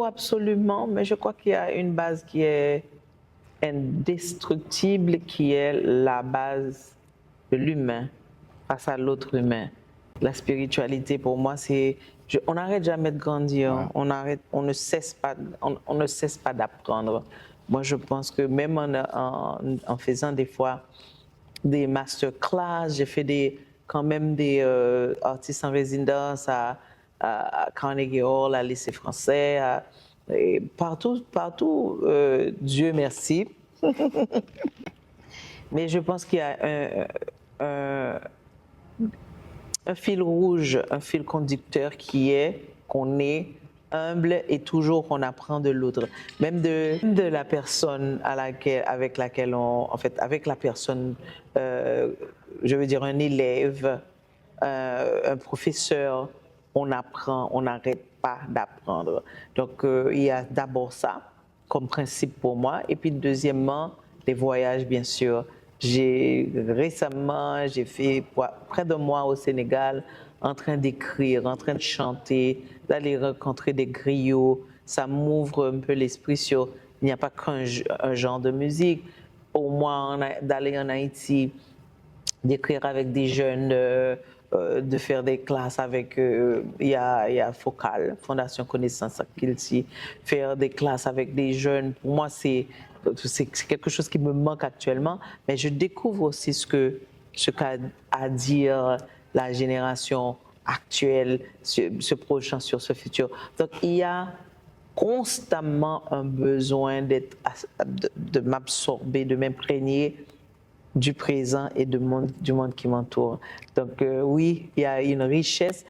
Oh, absolument, mais je crois qu'il y a une base qui est indestructible, qui est la base de l'humain face à l'autre humain. La spiritualité, pour moi, on n'arrête jamais de grandir, Ouais. on ne cesse pas, on ne cesse pas d'apprendre. Moi, je pense que même en faisant des fois des masterclass, j'ai fait quand même des artistes en résidence à Carnegie Hall, à Lycée français, et partout, Dieu merci. Mais je pense qu'il y a un, un fil rouge, un fil conducteur qui est qu'on est humble et toujours on apprend de l'autre, même de la personne avec laquelle avec la personne, je veux dire un élève, un professeur, on apprend, on n'arrête pas d'apprendre. Donc il y a d'abord ça comme principe pour moi, et puis deuxièmement les voyages bien sûr. J'ai fait près de mois au Sénégal en train d'écrire, en train de chanter, d'aller rencontrer des griots. Ça m'ouvre un peu l'esprit sur, il n'y a pas qu'un genre de musique. Au moins d'aller en Haïti, d'écrire avec des jeunes, de faire des classes avec, il y a Focal, Fondation Connaissance Kilti, faire des classes avec des jeunes. Pour moi, c'est quelque chose qui me manque actuellement, mais je découvre aussi ce qu'a à dire la génération actuelle, se projetant sur ce futur. Donc, il y a constamment un besoin de m'absorber, de m'imprégner du présent et du monde qui m'entoure. Donc oui, il y a une richesse